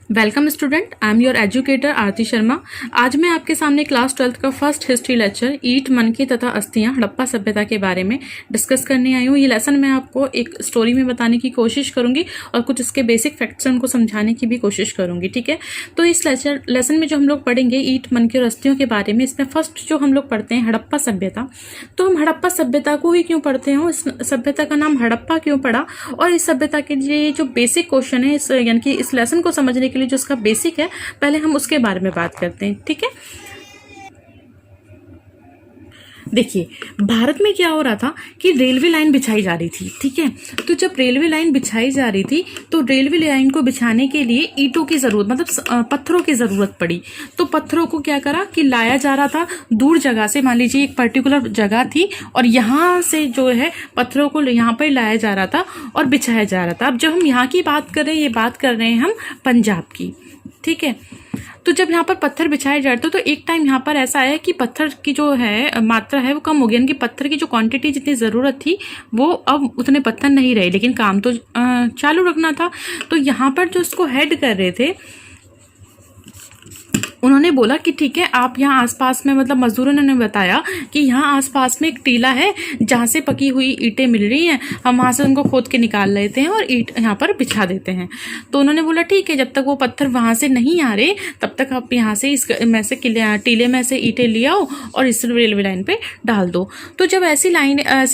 Welcome student, I am your educator Aarti Sharma. आज मैं आपके सामने क्लास 12th का फर्स्ट हिस्ट्री लेक्चर ईंट, मनके तथा अस्थियां हड़प्पा सभ्यता के बारे में डिस्कस करने आई हूँ। ये लेसन मैं आपको एक स्टोरी में बताने की कोशिश करूंगी और कुछ इसके बेसिक फैक्ट्स उनको समझाने की भी कोशिश करूंगी। ठीक है, तो इस लेसन में जो हम लोग पढ़ेंगे ईंट, मनके और अस्थियों के बारे में, इसमें फर्स्ट जो हम लोग पढ़ते हैं हड़प्पा सभ्यता। तो हम हड़प्पा सभ्यता को ही क्यों पढ़ते हैं, इस सभ्यता का नाम हड़प्पा क्यों पड़ा, और इस सभ्यता के लिए जो बेसिक क्वेश्चन है यानी कि इस लेसन को समझने के लिए जो उसका बेसिक है, पहले हम उसके बारे में बात करते हैं। ठीक है, देखिए भारत में क्या हो रहा था कि रेलवे लाइन बिछाई जा रही थी। ठीक है, तो जब रेलवे लाइन बिछाई जा रही थी तो रेलवे लाइन को बिछाने के लिए ईंटों की जरूरत, मतलब पत्थरों की जरूरत पड़ी। तो पत्थरों को क्या करा कि लाया जा रहा था दूर जगह से। मान लीजिए एक पर्टिकुलर जगह थी और यहाँ से जो है पत्थरों को यहाँ पर लाया जा रहा था और बिछाया जा रहा था। अब जब हम यहाँ की बात कर रहे हैं, ये बात कर रहे हैं हम पंजाब की। ठीक है, तो जब यहाँ पर पत्थर बिछाए जाते तो एक टाइम यहाँ पर ऐसा आया कि पत्थर की जो है मात्रा है वो कम हो गई, यानी कि पत्थर की जो क्वांटिटी जितनी ज़रूरत थी वो अब उतने पत्थर नहीं रहे, लेकिन काम तो चालू रखना था। तो यहाँ पर जो इसको हेड कर रहे थे उन्होंने बोला कि ठीक है, आप यहाँ आसपास में, मतलब मजदूरों ने बताया कि यहाँ आसपास में एक टीला है जहाँ से पकी हुई ईंटें मिल रही हैं, हम वहाँ से उनको खोद के निकाल लेते हैं और ईंट यहाँ पर बिछा देते हैं। तो उन्होंने बोला ठीक है, जब तक वो पत्थर वहाँ से नहीं आ रहे तब तक आप यहाँ से इस में से टीले में से ईंटें ले आओ और इस रेलवे लाइन पर डाल दो। तो जब ऐसी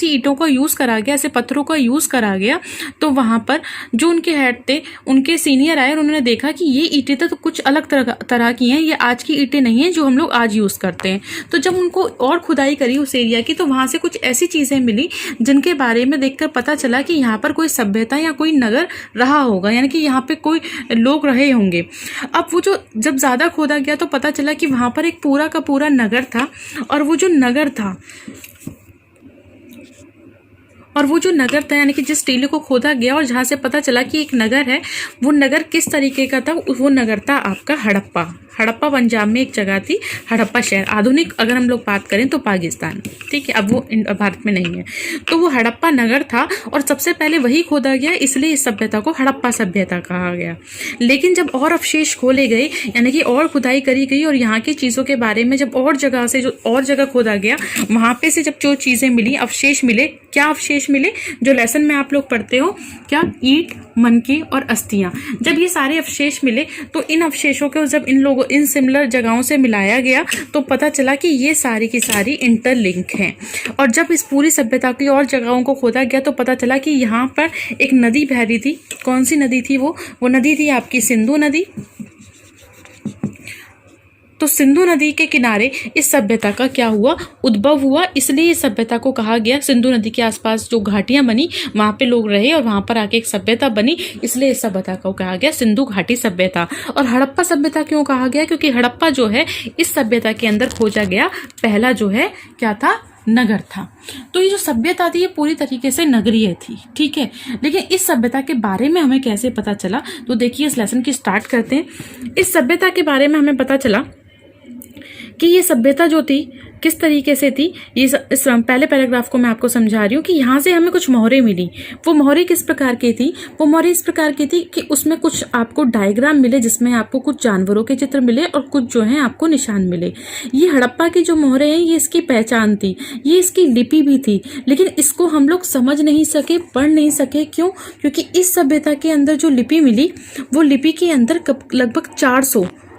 ईंटों का यूज़ करा गया, ऐसे पत्थरों का यूज़ करा गया, तो वहाँ पर जो उनके हेड थे, उनके सीनियर आए और उन्होंने देखा कि ये ईंटें तो कुछ अलग तरह की हैं, ये आज की ईंटें नहीं हैं जो हम लोग आज यूज़ करते हैं। तो जब उनको और खुदाई करी उस एरिया की, तो वहाँ से कुछ ऐसी चीज़ें मिली जिनके बारे में देखकर पता चला कि यहाँ पर कोई सभ्यता या कोई नगर रहा होगा, यानी कि यहाँ पे कोई लोग रहे होंगे। अब वो जो जब ज़्यादा खोदा गया तो पता चला कि वहाँ पर एक पूरा का पूरा नगर था, और वो जो नगर था यानी कि जिस टीले को खोदा गया और जहाँ से पता चला कि एक नगर है, वो नगर किस तरीके का था, वो नगर था आपका हड़प्पा। हड़प्पा पंजाब में एक जगह थी, हड़प्पा शहर। आधुनिक अगर हम लोग बात करें तो पाकिस्तान। ठीक है, अब वो भारत में नहीं है। तो वो हड़प्पा नगर था और सबसे पहले वही खोदा गया, इसलिए इस सभ्यता को हड़प्पा सभ्यता कहा गया। लेकिन जब और अवशेष खोले गए, यानी कि और खुदाई करी गई और यहाँ की चीज़ों के बारे में जब और जगह से जो और जगह खोदा गया, वहाँ पे से जब जो चीज़ें मिली, अवशेष मिले, क्या अवशेष मिले, जो लेसन में आप लोग पढ़ते हो, क्या ईंट, मनके और अस्थियां। जब ये सारे अवशेष मिले तो इन अवशेषों को जब इन सिमिलर जगहों से मिलाया गया तो पता चला कि ये सारी की सारी इंटरलिंक हैं। और जब इस पूरी सभ्यता की और जगहों को खोदा गया तो पता चला कि यहाँ पर एक नदी बह रही थी। कौन सी नदी थी वो नदी थी आपकी सिंधु नदी। तो सिंधु नदी के किनारे इस सभ्यता का क्या हुआ, उद्भव हुआ, इसलिए इस सभ्यता को कहा गया। सिंधु नदी के आसपास जो घाटियां बनी वहां पे लोग रहे और वहां पर आके एक सभ्यता बनी, इसलिए इस सभ्यता को कहा गया सिंधु घाटी सभ्यता। और हड़प्पा सभ्यता क्यों कहा गया, क्योंकि हड़प्पा जो है इस सभ्यता के अंदर खोजा गया पहला जो है क्या था, नगर था। तो ये जो सभ्यता थी ये पूरी तरीके से नगरीय थी। ठीक है, लेकिन इस सभ्यता के बारे में हमें कैसे पता चला, तो देखिए इस लेसन की स्टार्ट करते हैं। इस सभ्यता के बारे में हमें पता चला कि ये सभ्यता जो थी किस तरीके से थी। इस पहले पैराग्राफ को मैं आपको समझा रही हूँ कि यहाँ से हमें कुछ मोहरें मिली। वो मोहरें किस प्रकार की थी, वो मोहरें इस प्रकार की थी कि उसमें कुछ आपको डायग्राम मिले जिसमें आपको कुछ जानवरों के चित्र मिले और कुछ जो है आपको निशान मिले। ये हड़प्पा की जो मोहरें हैं ये इसकी पहचान थी, ये इसकी लिपि भी थी, लेकिन इसको हम लोग समझ नहीं सके, पढ़ नहीं सके। क्यों? क्योंकि इस सभ्यता के अंदर जो लिपि मिली वो लिपि के अंदर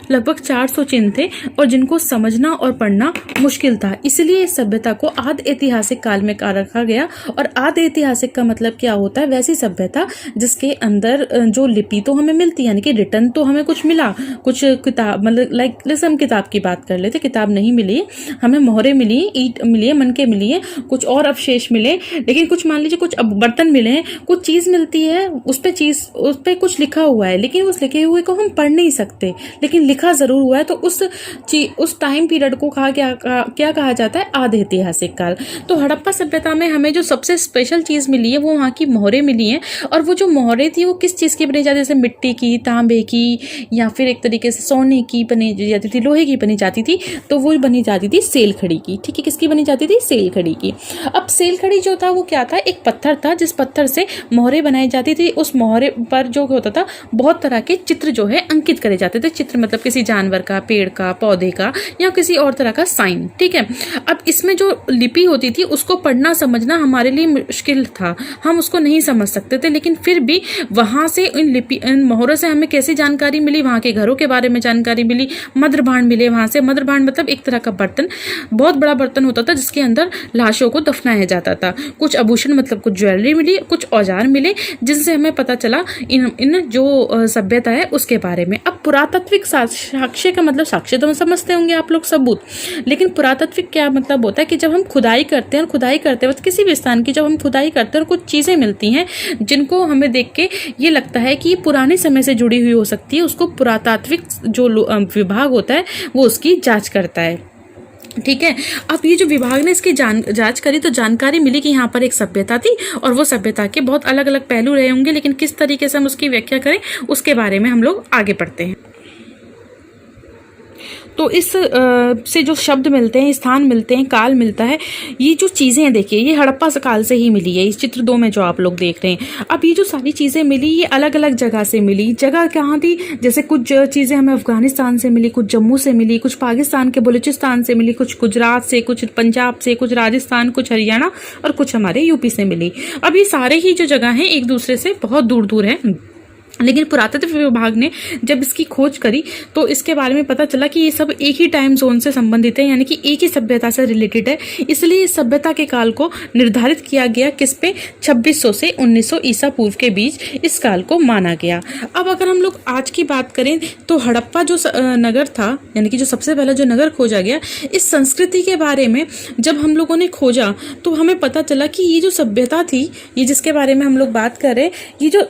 लगभग 400 चिन्ह थे और जिनको समझना और पढ़ना मुश्किल था। इसलिए इस सभ्यता को आदि ऐतिहासिक काल में रखा गया। और आदि ऐतिहासिक का मतलब क्या होता है, वैसी सभ्यता जिसके अंदर जो लिपि तो हमें मिलती, यानी कि रिटर्न तो हमें कुछ मिला, कुछ किताब, मतलब जैसे हम किताब की बात कर लेते, किताब नहीं मिली, हमें मोहरें मिली, ईंट मिली है, मनके मिली है, कुछ और अवशेष मिले, लेकिन कुछ मान लीजिए कुछ बर्तन मिले हैं, कुछ चीज़ मिलती है, उस पर कुछ लिखा हुआ है, लेकिन उस लिखे हुए को हम पढ़ नहीं सकते, लेकिन लिखा ज़रूर हुआ है। तो उस टाइम पीरियड को क्या कहा जाता है, आदि ऐतिहासिक काल। तो हड़प्पा सभ्यता में हमें जो सबसे स्पेशल चीज़ मिली है वो वहाँ की मोहरें मिली हैं। और वो जो मोहरें थी वो किस चीज़ की बनी जाती है, जैसे मिट्टी की, तांबे की, या फिर एक तरीके से सोने की बनी जाती थी, लोहे की बनी जाती थी। तो वो बनी जाती थी सेल खड़ी की। ठीक है, किसकी बनी जाती थी, सेल खड़ी की। अब सेल खड़ी जो था वो क्या था, एक पत्थर था जिस पत्थर से मोहरें बनाई जाती थी। उस मोहरे पर जो होता था बहुत तरह के चित्र जो है अंकित करे जाते थे। चित्र मतलब किसी जानवर का, पेड़ का, पौधे का, या किसी और तरह का साइन। ठीक है, अब इसमें जो लिपि होती थी उसको पढ़ना समझना हमारे लिए मुश्किल था, हम उसको नहीं समझ सकते थे। लेकिन फिर भी वहां से इन मोहरों से हमें कैसी जानकारी मिली, वहां के घरों के बारे में जानकारी मिली, मद्रभांड मिले वहां से। मद्रभांड मतलब एक तरह का बर्तन, बहुत बड़ा बर्तन होता था जिसके अंदर लाशों को दफनाया जाता था। कुछ आभूषण मतलब कुछ ज्वेलरी मिली, कुछ औजार मिले, जिनसे हमें पता चला इन जो सभ्यता है उसके बारे में। अब पुरातात्विक साक्ष्य का मतलब, साक्ष्य तो समझते होंगे आप लोग, सबूत। लेकिन पुरातात्विक क्या मतलब होता है कि जब हम खुदाई करते हैं, और खुदाई करते वक्त किसी भी स्थान की जब हम खुदाई करते हैं और कुछ चीजें मिलती हैं जिनको हमें देख के ये लगता है कि ये पुराने समय से जुड़ी हुई हो सकती है, उसको पुरातात्विक जो विभाग होता है वो उसकी जांच करता है। ठीक है, अब ये जो विभाग ने इसकी जांच करी तो जानकारी मिली कि यहाँ पर एक सभ्यता थी, और वो सभ्यता के बहुत अलग अलग पहलू रहे होंगे। लेकिन किस तरीके से हम उसकी व्याख्या करें उसके बारे में हम लोग आगे बढ़ते हैं। तो इस से जो शब्द मिलते हैं, स्थान मिलते हैं, काल मिलता है, ये जो चीज़ें हैं देखिए ये हड़प्पा काल से ही मिली है। इस चित्र 2 में जो आप लोग देख रहे हैं, अब ये जो सारी चीज़ें मिली ये अलग अलग जगह से मिली। जगह कहाँ थी, जैसे कुछ चीज़ें हमें अफगानिस्तान से मिली, कुछ जम्मू से मिली, कुछ पाकिस्तान के बलूचिस्तान से मिली, कुछ गुजरात से, कुछ पंजाब से, कुछ राजस्थान, कुछ हरियाणा, और कुछ हमारे यूपी से मिली। अब ये सारे ही जो जगह हैं एक दूसरे से बहुत दूर दूर हैं। लेकिन पुरातत्व विभाग ने जब इसकी खोज करी तो इसके बारे में पता चला कि ये सब एक ही टाइम जोन से संबंधित है, यानी कि एक ही सभ्यता से रिलेटेड है। इसलिए इस सभ्यता के काल को निर्धारित किया गया किस पे, 2600 से 1900 ईसा पूर्व के बीच इस काल को माना गया। अब अगर हम लोग आज की बात करें तो हड़प्पा जो नगर था, यानी कि जो सबसे पहला जो नगर खोजा गया, इस संस्कृति के बारे में जब हम लोगों ने खोजा तो हमें पता चला कि ये जो सभ्यता थी, ये जिसके बारे में हम लोग बात कर रहे हैं, ये जो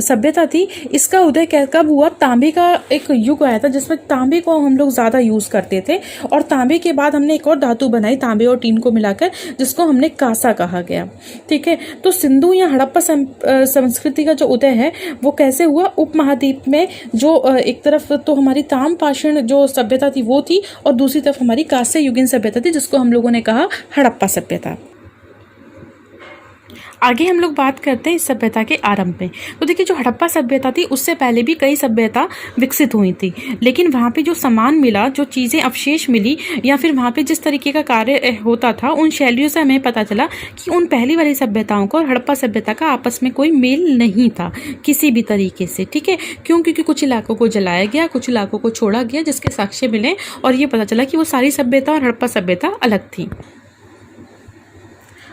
सभ्यता थी इसका उदय कब हुआ, तांबे का एक युग आया था जिसमें तांबे को हम लोग ज्यादा यूज करते थे। और तांबे के बाद हमने एक और धातु बनाई तांबे और टीन को मिलाकर, जिसको हमने कांसा कहा गया। ठीक है, तो सिंधु या हड़प्पा संस्कृति का जो उदय है वो कैसे हुआ, उपमहाद्वीप में जो एक तरफ तो हमारी ताम्रपाषाण जो सभ्यता थी वो थी, और दूसरी तरफ हमारी कांस्य युगीन सभ्यता थी जिसको हम लोगों ने कहा हड़प्पा सभ्यता। आगे हम लोग बात करते हैं इस सभ्यता के आरंभ में। तो देखिए जो हड़प्पा सभ्यता थी उससे पहले भी कई सभ्यता विकसित हुई थी, लेकिन वहाँ पे जो सामान मिला, जो चीज़ें अवशेष मिली, या फिर वहाँ पे जिस तरीके का कार्य होता था, उन शैलियों से हमें पता चला कि उन पहली वाली सभ्यताओं को और हड़प्पा सभ्यता का आपस में कोई मेल नहीं था किसी भी तरीके से। ठीक है, क्यों, क्योंकि कुछ इलाकों को जलाया गया, कुछ इलाकों को छोड़ा गया, जिसके साक्ष्य मिले, और ये पता चला कि वो सारी सभ्यता और हड़प्पा सभ्यता अलग थी।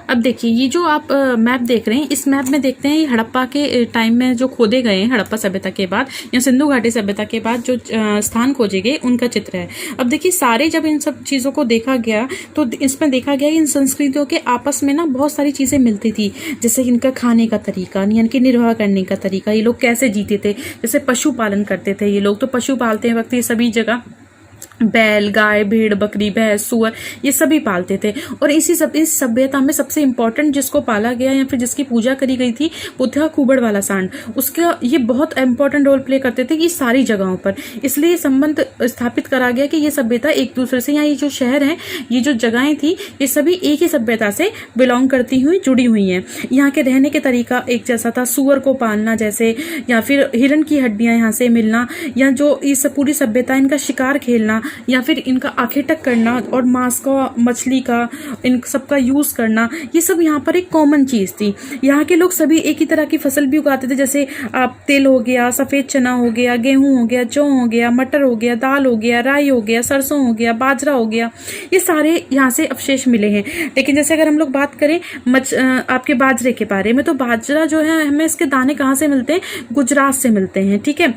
अब देखिए ये जो आप मैप देख रहे हैं, इस मैप में देखते हैं ये हड़प्पा के टाइम में जो खोदे गए हैं, हड़प्पा सभ्यता के बाद या सिंधु घाटी सभ्यता के बाद जो स्थान खोजे गए उनका चित्र है। अब देखिए सारे जब इन सब चीज़ों को देखा गया तो इसमें देखा गया इन संस्कृतियों के आपस में ना बहुत सारी चीज़ें मिलती थी, जैसे इनका खाने का तरीका, यानी कि निर्वाह करने का तरीका, ये लोग कैसे जीते थे, जैसे पशु पालन करते थे ये लोग, तो पशु पालते वक्त ये सभी जगह बैल, गाय, भेड़, बकरी, भैंस, सुअर ये सभी पालते थे। और इस सभ्यता में सबसे इम्पोर्टेंट जिसको पाला गया या फिर जिसकी पूजा करी गई थी वो था कुबड़ वाला सांड। उसका ये बहुत इंपॉर्टेंट रोल प्ले करते थे कि सारी जगहों पर, इसलिए ये संबंध स्थापित करा गया कि ये सभ्यता एक दूसरे से, या ये जो शहर हैं, ये जो जगहें थी, ये सभी एक ही सभ्यता से बिलोंग करती हुई जुड़ी हुई हैं। यहाँ के रहने के तरीका एक जैसा था, सुअर को पालना जैसे, या फिर हिरण की हड्डियां यहाँ से मिलना, या जो इस पूरी सभ्यता इनका शिकार खेलना, या फिर इनका आखेटक करना और मांस का, मछली का, इन सब का यूज करना, ये सब यहाँ पर एक कॉमन चीज थी। यहाँ के लोग सभी एक ही तरह की फसल भी उगाते थे, जैसे आप तेल हो गया, सफेद चना हो गया, गेहूं हो गया, जौ हो गया, मटर हो गया, दाल हो गया, राई हो गया, सरसों हो गया, बाजरा हो गया, ये सारे यहाँ से अवशेष मिले हैं। लेकिन जैसे अगर हम लोग बात करें आपके बाजरे के बारे में, तो बाजरा जो है हमें इसके दाने कहाँ से मिलते हैं, गुजरात से मिलते हैं। ठीक है,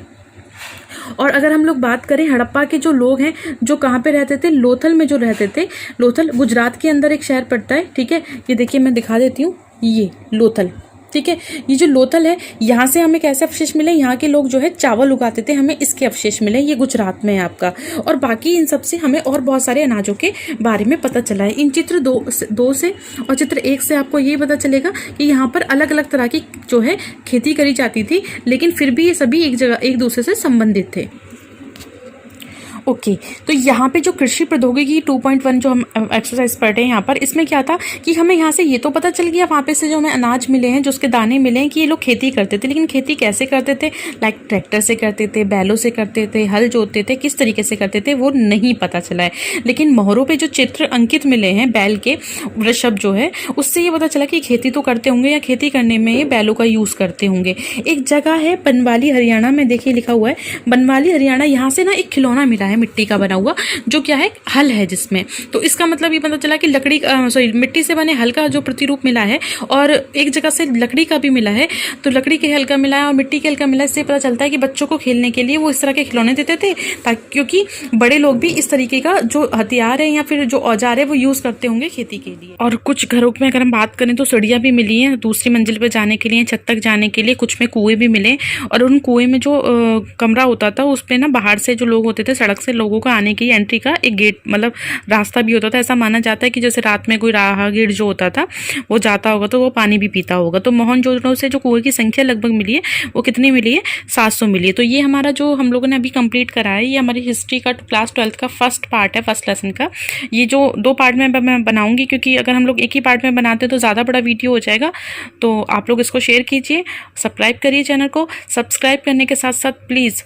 और अगर हम लोग बात करें हड़प्पा के जो लोग हैं जो कहाँ पे रहते थे, लोथल में जो रहते थे, लोथल गुजरात के अंदर एक शहर पड़ता है। ठीक है, ये देखिए मैं दिखा देती हूँ, ये लोथल, ठीक है। ये जो लोथल है, यहाँ से हमें कैसे अवशेष मिले, यहाँ के लोग जो है चावल उगाते थे, हमें इसके अवशेष मिले, ये गुजरात में है आपका। और बाकी इन सब से हमें और बहुत सारे अनाजों के बारे में पता चला है। इन चित्र दो से और चित्र 1 से आपको ये पता चलेगा कि यहाँ पर अलग अलग तरह की जो है खेती करी जाती थी, लेकिन फिर भी ये सभी एक जगह एक दूसरे से संबंधित थे। ओके, तो यहाँ पे जो कृषि प्रौद्योगिकी 2.1 जो हम एक्सरसाइज पढ़ रहे हैं यहाँ पर, इसमें क्या था कि हमें यहाँ से ये तो पता चल गया वहाँ पे से जो हमें अनाज मिले हैं, जो उसके दाने मिले हैं, कि ये लोग खेती करते थे। लेकिन खेती कैसे करते थे, लाइक ट्रैक्टर से करते थे, बैलों से करते थे, हल जोतते थे, किस तरीके से करते थे वो नहीं पता चला है। लेकिन मोहरों पे जो चित्र अंकित मिले हैं बैल के, वृषभ जो है, उससे ये पता चला कि खेती तो करते होंगे या खेती करने में ये बैलों का यूज़ करते होंगे। एक जगह है बनवाली हरियाणा में, देखिए लिखा हुआ है बनवाली हरियाणा। यहाँ से ना एक खिलौना मिला है मिट्टी का बना हुआ, जो क्या है, हल है जिसमें। तो इसका मतलब ये पता चला कि मिट्टी से बने हल का जो प्रतिरूप मिला है, और एक जगह से लकड़ी का भी मिला है। तो लकड़ी के हल का मिला है और मिट्टी के हल का मिला है। इससे पता चलता है कि बच्चों को खेलने के लिए वो इस तरह के खिलौने देते थे, ताकि क्योंकि बड़े लोग भी इस तरीके का जो हथियार है या फिर जो औजार है वो यूज करते होंगे खेती के लिए। और कुछ घरों में अगर हम बात करें तो सीढ़ियाँ भी मिली हैं दूसरी मंजिल पर जाने के लिए, छत तक जाने के लिए। कुछ में कुएं भी मिले, और उन कुएं में जो कमरा होता था उस पर ना बाहर से जो लोग होते थे, सड़क से लोगों का आने की एंट्री का एक गेट मतलब रास्ता भी होता था। ऐसा माना जाता है कि जैसे रात में कोई राहगीर जो होता था वो जाता होगा तो वो पानी भी पीता होगा। तो मोहनजोदड़ो से जो कुएं की संख्या लगभग मिली है वो कितनी मिली है, 700 मिली है। तो ये हमारा जो हम लोगों ने अभी कंप्लीट करा है, ये हमारी हिस्ट्री का क्लास 12th का फर्स्ट पार्ट है, फर्स्ट लेसन का। ये जो 2 पार्ट में मैं बनाऊंगी, क्योंकि अगर हम लोग एक ही पार्ट में बनाते हैं तो ज़्यादा बड़ा वीडियो हो जाएगा। तो आप लोग इसको शेयर कीजिए, सब्सक्राइब करिए चैनल को। सब्सक्राइब करने के साथ साथ प्लीज़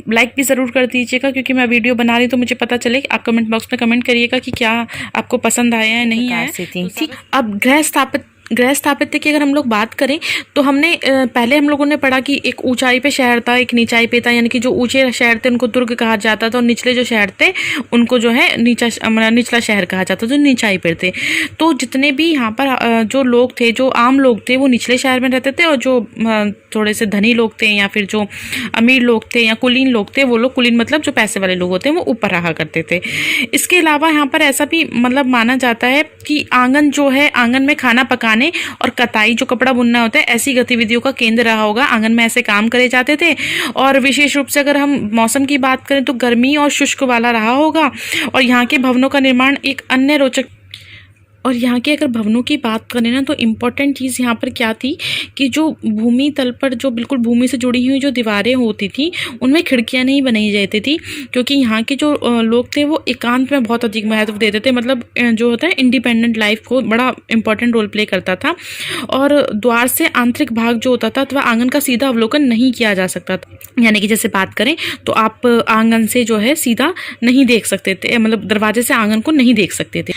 लाइक भी ज़रूर कर दीजिएगा, क्योंकि मैं वीडियो बना रही हूँ तो मुझे पता चले। आप कमेंट बॉक्स में कमेंट करिएगा कि क्या आपको पसंद आया है, नहीं आया। ठीक, अब गृह स्थापित्य की अगर हम लोग बात करें तो हमने पहले हम लोगों ने पढ़ा कि एक ऊंचाई पे शहर था, एक नीचाई पे था। यानी कि जो ऊंचे शहर थे उनको दुर्ग कहा जाता था, और निचले जो शहर थे उनको जो है निचला शहर कहा जाता था, जो नीचाई पे थे। तो जितने भी यहाँ पर जो लोग थे, जो आम लोग थे, वो निचले शहर में रहते थे, और जो थोड़े से धनी लोग थे या फिर जो अमीर लोग थे या कुलीन लोग थे, वो लोग, कुलीन मतलब जो पैसे वाले लोग होते हैं, वो ऊपर रहा करते थे। इसके अलावा यहाँ पर ऐसा भी मतलब माना जाता है कि आंगन जो है, आंगन में खाना पकाने और कताई जो कपड़ा बुनना होता है, ऐसी गतिविधियों का केंद्र रहा होगा। आंगन में ऐसे काम करे जाते थे। और विशेष रूप से अगर हम मौसम की बात करें तो गर्मी और शुष्क वाला रहा होगा। और यहाँ के भवनों का निर्माण एक अन्य रोचक, और यहाँ के अगर भवनों की बात करें ना तो इम्पोर्टेंट चीज़ यहाँ पर क्या थी कि जो भूमि तल पर जो बिल्कुल भूमि से जुड़ी हुई जो दीवारें होती थी उनमें खिड़कियाँ नहीं बनाई जाती थी, क्योंकि यहाँ के जो लोग थे वो एकांत में बहुत अधिक महत्व देते थे। मतलब जो होता है इंडिपेंडेंट लाइफ को बड़ा इंपॉर्टेंट रोल प्ले करता था। और द्वार से आंतरिक भाग जो होता था अथवा आंगन का सीधा अवलोकन नहीं किया जा सकता था। यानी कि जैसे बात करें तो आप आंगन से जो है सीधा नहीं देख सकते थे, मतलब दरवाजे से आंगन को नहीं देख सकते थे।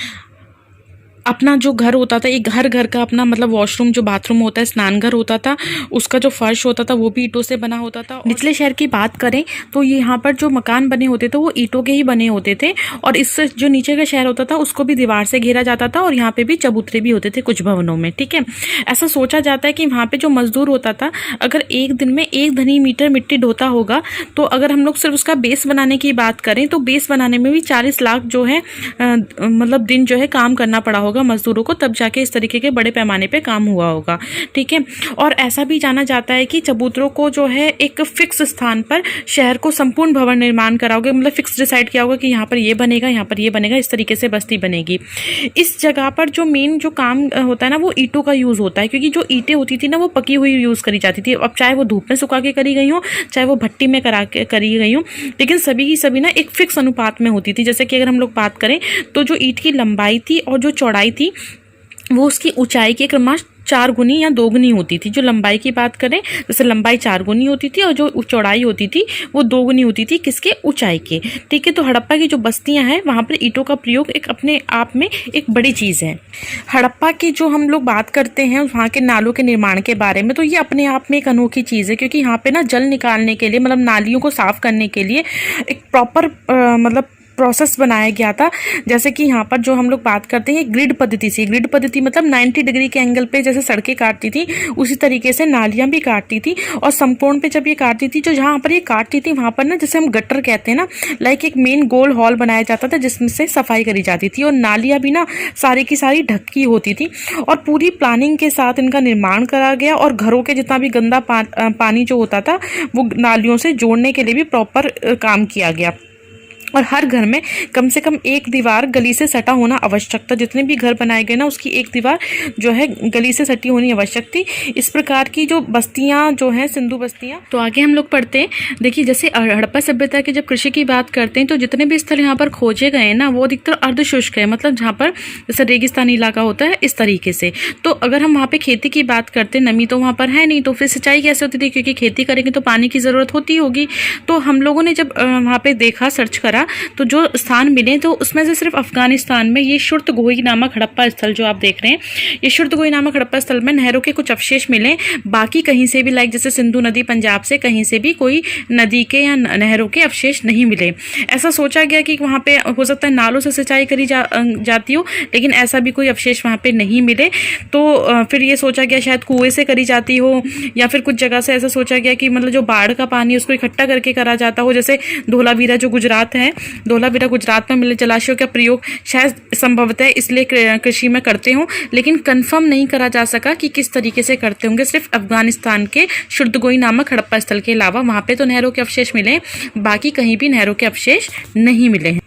अपना जो घर होता था, एक घर का अपना मतलब वॉशरूम जो बाथरूम होता है, स्नान घर होता था, उसका जो फर्श होता था वो भी ईंटों से बना होता था। निचले शहर की बात करें तो यहाँ पर जो मकान बने होते थे वो ईंटों के ही बने होते थे, और इससे जो नीचे का शहर होता था उसको भी दीवार से घेरा जाता था, और यहाँ पे भी चबूतरे भी होते थे कुछ भवनों में। ठीक है, ऐसा सोचा जाता है कि वहाँ पे जो मजदूर होता था अगर एक दिन में 1 घनी मीटर मिट्टी ढोता होगा, तो अगर हम लोग सिर्फ उसका बेस बनाने की बात करें तो बेस बनाने में भी 40 लाख जो है मतलब दिन जो है काम करना पड़ा होगा मजदूरों को, तब जाके इस तरीके के बड़े पैमाने पे काम हुआ होगा। ठीक है, और ऐसा भी जाना जाता है कि चबूतरों को जो है एक फिक्स स्थान पर शहर को संपूर्ण भवन निर्माण कराओगे, मतलब फिक्स डिसाइड किया होगा कि यहाँ पर ये बनेगा, यहाँ पर ये बनेगा, इस तरीके से बस्ती बनेगी। इस जगह पर जो मेन जो काम होता है ना वो ईंटों का यूज होता है, क्योंकि जो ईंटें होती थी ना वो पकी हुई यूज करी जाती थी। अब चाहे वो धूप में सुखा के करी गई हो, चाहे वो भट्टी में करी गई हो, लेकिन सभी की सभी ना एक फिक्स अनुपात में होती थी। जैसे कि अगर हम लोग बात करें तो जो ईंट की लंबाई थी और जो चौड़ाई थी वो उसकी ऊंचाई के क्रमशः 4 गुनी या 2 गुनी होती थी। जो लंबाई की बात करें जैसे लंबाई 4 गुनी होती थी और जो चौड़ाई होती थी वो 2 गुनी होती थी, किसके, ऊंचाई के। ठीक है, तो हड़प्पा की जो बस्तियां हैं वहाँ पर ईंटों का प्रयोग एक अपने आप में एक बड़ी चीज़ है। हड़प्पा की जो हम लोग बात करते हैं वहाँ के नालों के निर्माण के बारे में, तो ये अपने आप में एक अनोखी चीज़ है, क्योंकि यहाँ पे ना जल निकालने के लिए मतलब नालियों को साफ करने के लिए एक प्रॉपर मतलब प्रोसेस बनाया गया था। जैसे कि यहाँ पर जो हम लोग बात करते हैं ग्रिड पद्धति से, ग्रिड पद्धति मतलब 90 डिग्री के एंगल पे जैसे सड़कें काटती थी उसी तरीके से नालियां भी काटती थी। और समकोण पे जब ये काटती थी, जो जहाँ पर ये काटती थी वहाँ पर ना जैसे हम गटर कहते हैं ना, लाइक एक मेन गोल हॉल बनाया जाता था जिसमें से सफाई करी जाती थी। और नालियां भी ना सारी की सारी ढकी होती थी और पूरी प्लानिंग के साथ इनका निर्माण करा गया। और घरों के जितना भी गंदा पानी जो होता था वो नालियों से जोड़ने के लिए भी प्रॉपर काम किया गया। और हर घर में कम से कम एक दीवार गली से सटा होना आवश्यक था। जितने भी घर बनाए गए ना उसकी एक दीवार जो है गली से सटी होनी आवश्यक थी। इस प्रकार की जो बस्तियां जो हैं सिंधु बस्तियां। तो आगे हम लोग पढ़ते हैं। देखिए जैसे हड़प्पा सभ्यता की जब कृषि की बात करते हैं तो जितने भी स्थल यहाँ पर खोजे गए ना वो अधिकतर अर्धशुष्क है, मतलब जहाँ पर जैसे रेगिस्तानी इलाका होता है इस तरीके से। तो अगर हम वहाँ पे खेती की बात करते हैं, नमी तो वहाँ पर है नहीं, तो फिर सिंचाई कैसे होती थी, क्योंकि खेती करेंगे तो पानी की ज़रूरत होती होगी। तो हम लोगों ने जब वहाँ पे देखा, सर्च करा, तो जो स्थान मिले तो उसमें से सिर्फ अफगानिस्तान में ये शुर्तगोही नामक हड़प्पा स्थल जो आप देख रहे हैं, ये शुर्तगोही नामक हड़प्पा स्थल में नहरों के कुछ अवशेष मिले। बाकी कहीं से भी, लाइक जैसे सिंधु नदी पंजाब से, कहीं से भी कोई नदी के या नहरों के अवशेष नहीं मिले। ऐसा सोचा गया कि वहाँ पे हो सकता है नालों से सिंचाई करी जाती हो, लेकिन ऐसा भी कोई अवशेष वहाँ पे नहीं मिले। तो फिर ये सोचा गया शायद कुएं से करी जाती हो, या फिर कुछ जगह से ऐसा सोचा गया कि मतलब जो बाढ़ का पानी उसको इकट्ठा करके करा जाता हो। जैसे धोलावीरा जो गुजरात है, धोलावीरा गुजरात में मिले जलाशयों का प्रयोग शायद संभवतः इसलिए कृषि में करते हों, लेकिन कंफर्म नहीं करा जा सका कि किस तरीके से करते होंगे। सिर्फ अफगानिस्तान के शुर्तगोही नामक हड़प्पा स्थल के अलावा वहाँ पे तो नहरों के अवशेष मिले, बाकी कहीं भी नहरों के अवशेष नहीं मिले हैं।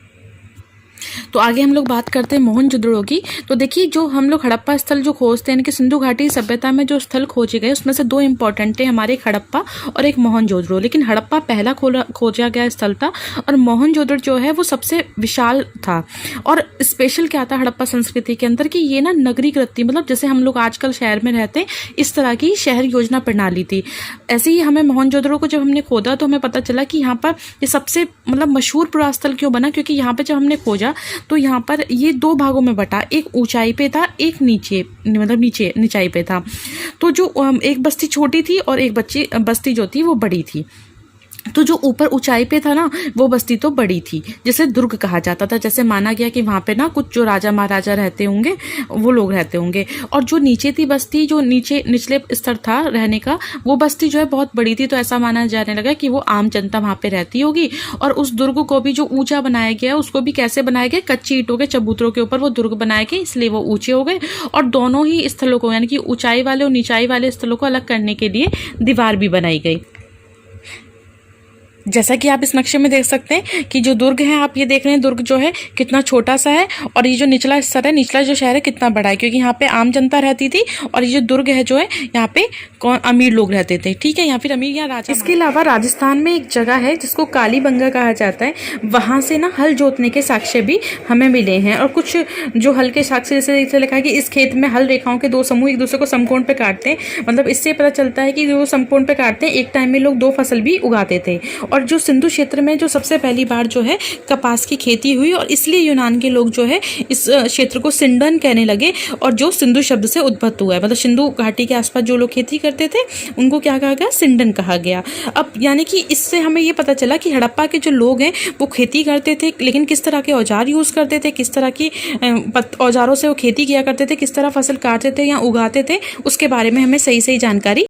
तो आगे हम लोग बात करते हैं मोहनजोदड़ो की। तो देखिए जो हम लोग हड़प्पा स्थल जो खोजते हैं कि सिंधु घाटी सभ्यता में जो स्थल खोजे गए उसमें से दो इंपॉर्टेंट है हमारे, एक हड़प्पा और एक मोहनजोदड़ो। लेकिन हड़प्पा पहला खोजा गया स्थल था और मोहनजोदड़ो जो है वो सबसे विशाल था। और स्पेशल क्या था हड़प्पा संस्कृति के अंदर कि ये ना नगरीकृत थी, मतलब जैसे हम लोग आजकल शहर में रहते हैं इस तरह की शहर योजना प्रणाली थी। ऐसे ही हमें मोहनजोदड़ो को जब हमने खोदा तो हमें पता चला कि यहाँ पर ये सबसे मतलब मशहूर पुरास्थल क्यों बना, क्योंकि यहाँ पर जब हमने खोजा तो यहाँ पर ये दो भागों में बटा, एक ऊंचाई पे था, एक नीचे मतलब नीचाई पे था। तो जो एक बस्ती छोटी थी और एक बस्ती जो थी वो बड़ी थी। तो जो ऊपर ऊंचाई पे था ना वो बस्ती तो बड़ी थी, जिसे दुर्ग कहा जाता था। जैसे माना गया कि वहाँ पे ना कुछ जो राजा महाराजा रहते होंगे वो लोग रहते होंगे। और जो नीचे थी बस्ती, जो निचले स्तर था रहने का, वो बस्ती जो है बहुत बड़ी थी। तो ऐसा माना जाने लगा कि वो आम जनता वहाँ पे रहती होगी। और उस दुर्ग को भी जो ऊंचा बनाया गया उसको भी कैसे बनाया गया, कच्ची ईंटों के चबूतरों के ऊपर वो दुर्ग बनाए गए, इसलिए वो ऊंचे हो गए। और दोनों ही स्थलों को यानी कि ऊंचाई वाले और नीचाई वाले स्थलों को अलग करने के लिए दीवार भी बनाई गई। जैसा कि आप इस नक्शे में देख सकते हैं कि जो दुर्ग है, आप ये देख रहे हैं दुर्ग जो है कितना छोटा सा है, और ये जो निचला स्तर है, निचला जो शहर है कितना बड़ा है, क्योंकि यहाँ पे आम जनता रहती थी। और ये जो दुर्ग है जो है यहाँ पे अमीर लोग रहते थे, ठीक है, या फिर अमीर या राजा। इसके अलावा राजस्थान में एक जगह है जिसको कालीबंगा कहा जाता है, वहाँ से ना हल जोतने के साक्ष्य भी हमें मिले हैं। और कुछ जो हल के साक्ष्य जैसे लिखा है कि इस खेत में हल रेखाओं के दो समूह एक दूसरे को समकोण पे काटते हैं, मतलब इससे पता चलता है कि जो समकोण पे काटते हैं एक टाइम में लोग दो फसल भी उगाते थे। और जो सिंधु क्षेत्र में जो सबसे पहली बार जो है कपास की खेती हुई, और इसलिए यूनान के लोग जो है इस क्षेत्र को सिंडन कहने लगे, और जो सिंधु शब्द से उद्भूत हुआ है, मतलब सिंधु घाटी के आसपास जो लोग खेती करते थे उनको क्या कहा गया, सिंडन कहा गया। अब यानी कि इससे हमें ये पता चला कि हड़प्पा के जो लोग हैं वो खेती करते थे, लेकिन किस तरह के औजार यूज करते थे, किस तरह की औजारों से वो खेती किया करते थे, किस तरह फसल काटते थे या उगाते थे, उसके बारे में हमें सही सही जानकारी